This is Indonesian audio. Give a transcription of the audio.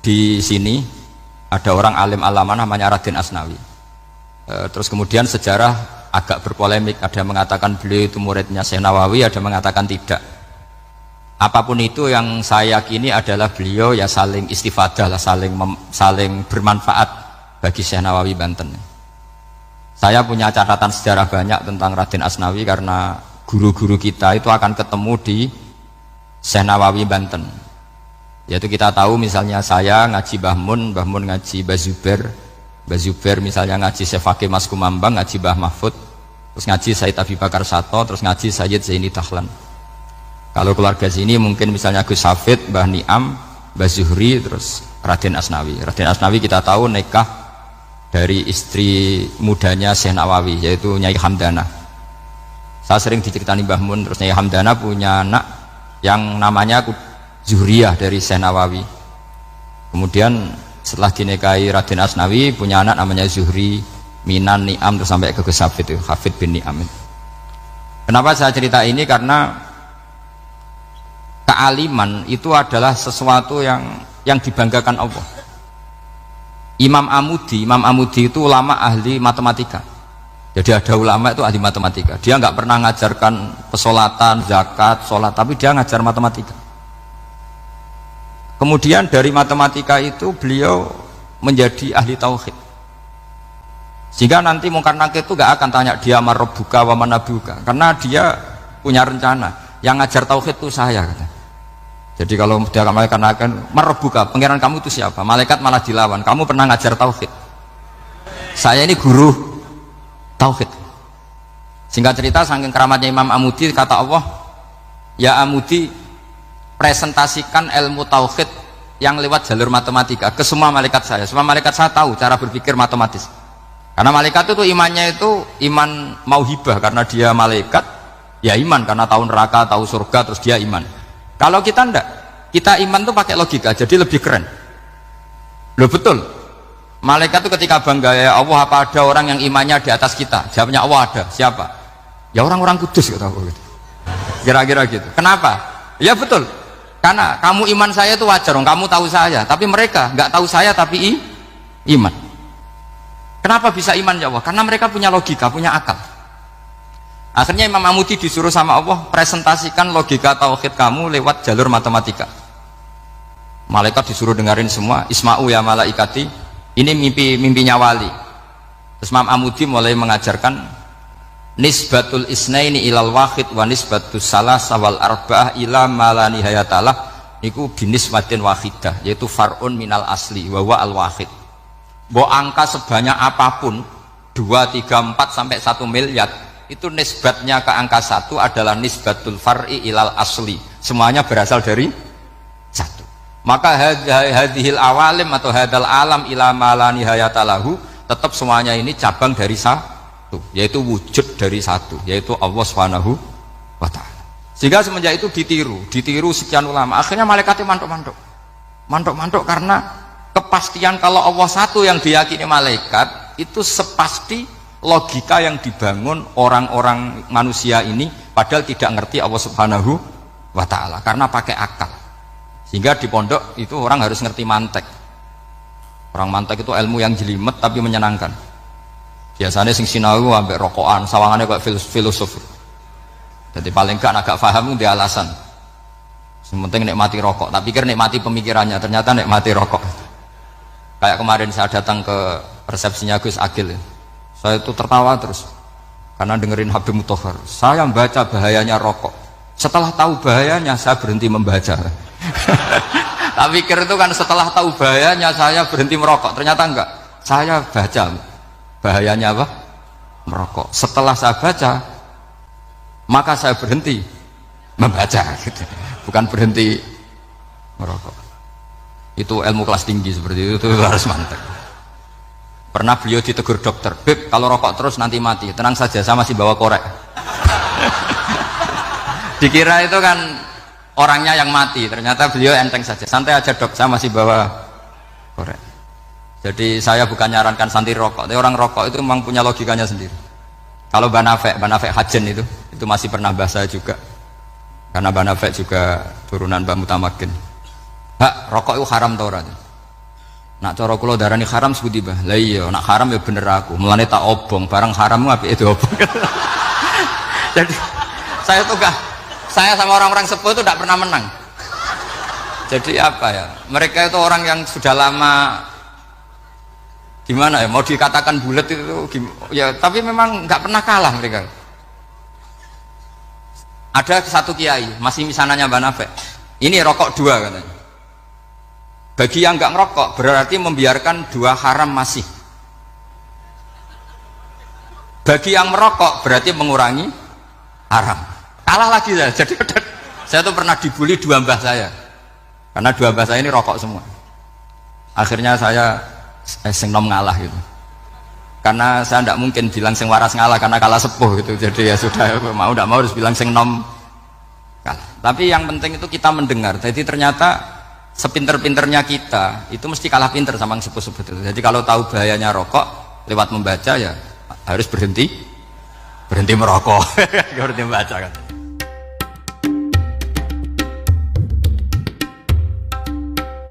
di sini ada orang alim alama namanya Raden Asnawi. Terus kemudian sejarah agak berpolemik, ada yang mengatakan beliau itu muridnya Syekh Nawawi, ada yang mengatakan tidak. Apapun itu yang saya yakini adalah beliau ya saling istifadah lah, saling bermanfaat bagi Syekh Nawawi Banten. Saya punya catatan sejarah banyak tentang Raden Asnawi karena guru-guru kita itu akan ketemu di Syekh Nawawi Banten. Yaitu kita tahu misalnya saya ngaji Mbah Mun ngaji Mbah Zubair misalnya ngaji Syekh Fakih Mas Kumambang, ngaji Mbah Mahfud, terus ngaji Said Abi Bakar Sato, terus ngaji Sayyid Zaini Dahlan. Kalau keluarga sini mungkin misalnya Gus Hafid, Mbah Niam, Mbah Zuhri, terus Raden Asnawi. Raden Asnawi kita tahu nikah dari istri mudanya Syekh Nawawi, yaitu Nyai Hamdana. Saya sering diceritani Mbah Mun, terus Nyai Hamdana punya anak yang namanya Zuhriyah dari Syekh Nawawi. Kemudian setelah dinikahi Raden Asnawi punya anak namanya Zuhri, Minan, Niam, terus sampai ke Gus Hafid itu, Hafid bin Niam. Kenapa saya cerita ini? Karena kealiman itu adalah sesuatu yang dibanggakan Allah. Imam Amudi itu ulama ahli matematika. Jadi ada ulama itu ahli matematika. Dia nggak pernah ngajarkan pesolatan, zakat, sholat, tapi dia ngajar matematika. Kemudian dari matematika itu beliau menjadi ahli tauhid. Sehingga nanti Mungkar Nakir itu nggak akan tanya dia marabbuka wa manabuka, karena dia punya rencana. Yang ngajar tauhid itu saya, kata. Jadi kalau dia malaikat akan marabbuka, pangeran kamu itu siapa? Malaikat malah dilawan. Kamu pernah ngajar tauhid? Saya ini guru tauhid. Singkat cerita, saking keramatnya Imam Amudi, kata Allah, ya Amudi, presentasikan ilmu tauhid yang lewat jalur matematika ke semua malaikat saya. Semua malaikat saya tahu cara berpikir matematis. Karena malaikat itu imannya itu iman mauhibah, karena dia malaikat, ya iman karena tahu neraka, tahu surga, terus dia iman. Kalau kita enggak, kita iman tuh pakai logika, jadi lebih keren. Loh betul. Malaikat itu ketika bangga, ya Allah, apa ada orang yang imannya di atas kita? Jawabnya Allah ada. Siapa? Ya orang-orang kudus, kata Allah. Kira-kira gitu. Kenapa? Ya betul. Karena kamu iman saya itu wajar, kamu tahu saya, tapi mereka nggak tahu saya tapi iman. Kenapa bisa iman ya Allah? Karena mereka punya logika, punya akal. Akhirnya Imam Amudi disuruh sama Allah presentasikan logika tauhid kamu lewat jalur matematika. Malaikat disuruh dengerin semua. Isma'u ya malaikati, ini mimpinya wali. Terus Imam Amudi mulai mengajarkan nisbatul isnaini ilal wahid wa nisbatus salasah wal arba'ah ila ma la nihayatalah, niku binisbatin wahidah, yaitu far'un minal asli wa wa al wahid. Bo angka sebanyak apapun 2, 3, 4 sampai 1 miliar itu nisbatnya ke angka 1 adalah nisbatul far'i ilal asli, semuanya berasal dari 1. Maka hadhil awalim atau hadal alam ila ma la nihayatalahu, tetap semuanya ini cabang dari 1, yaitu wujud dari 1, yaitu Allah Subhanahu wa ta'ala. Sehingga semenjak itu ditiru sekian ulama. Akhirnya malaikatnya mantuk karena kepastian kalau Allah satu yang diyakini malaikat itu sepasti logika yang dibangun orang-orang manusia ini, padahal tidak ngerti Allah Subhanahu wa ta'ala karena pakai akal. Sehingga di pondok itu orang harus ngerti mantek. Orang mantek itu ilmu yang jelimet tapi menyenangkan. Biasanya sing sinau ambek rokokan, sawangannya kayak filosof. Jadi paling gak agak paham dia alasan. Yang penting nikmati rokok, tak pikir nikmati pemikirannya, ternyata nikmati rokok. Kayak kemarin saya datang ke resepsinya Gus Agil, saya itu tertawa terus karena dengerin Habib Mutahar. Saya membaca bahayanya rokok, setelah tahu bahayanya saya berhenti membaca. Tak pikir itu kan setelah tahu bahayanya saya berhenti merokok, ternyata enggak, saya baca bahayanya apa? Merokok. Setelah saya baca, maka saya berhenti membaca, gitu. Bukan berhenti merokok. Itu ilmu kelas tinggi seperti itu harus mantap. Pernah beliau ditegur dokter, Beb, kalau rokok terus nanti mati. Tenang saja, saya masih bawa korek. Dikira itu kan orangnya yang mati, ternyata beliau enteng saja. Santai aja dok, saya masih bawa korek. Jadi saya bukan nyarankan santri rokok, tapi orang rokok itu memang punya logikanya sendiri. Kalau Banafek Hajen itu masih pernah bahas saya juga. Karena Banafek juga turunan Mbah Mutamakin. Hak, rokok itu haram tau ora? Nak cara kula darani haram sebuti bah. Lah iya, nak haram ya bener aku. Mulane tak obong, barang haram apike itu obong. Jadi saya sama orang-orang sepuh itu tidak pernah menang. Jadi apa ya? Mereka itu orang yang sudah lama gimana ya? Mau dikatakan bulat itu ya, tapi memang nggak pernah kalah mereka. Ada satu kiai, masih misananya Mbak Nafek. Ini rokok 2 katanya. Bagi yang nggak ngerokok berarti membiarkan 2 haram masih. Bagi yang merokok berarti mengurangi haram. Kalah lagi saya. Jadi saya tuh pernah dibully 2 mbah saya. Karena 2 mbah saya ini rokok semua. Akhirnya saya sing nom ngalah gitu. Karena saya tidak mungkin bilang sing waras ngalah karena kalah sepuh gitu. Jadi ya sudah, mau tidak mau harus bilang sing nom kalah. Tapi yang penting itu kita mendengar. Jadi ternyata sepinter-pinternya kita itu mesti kalah pinter sama yang sepuh-sepuh itu. Jadi kalau tahu bahayanya rokok lewat membaca ya harus berhenti merokok. Berhenti membaca kan.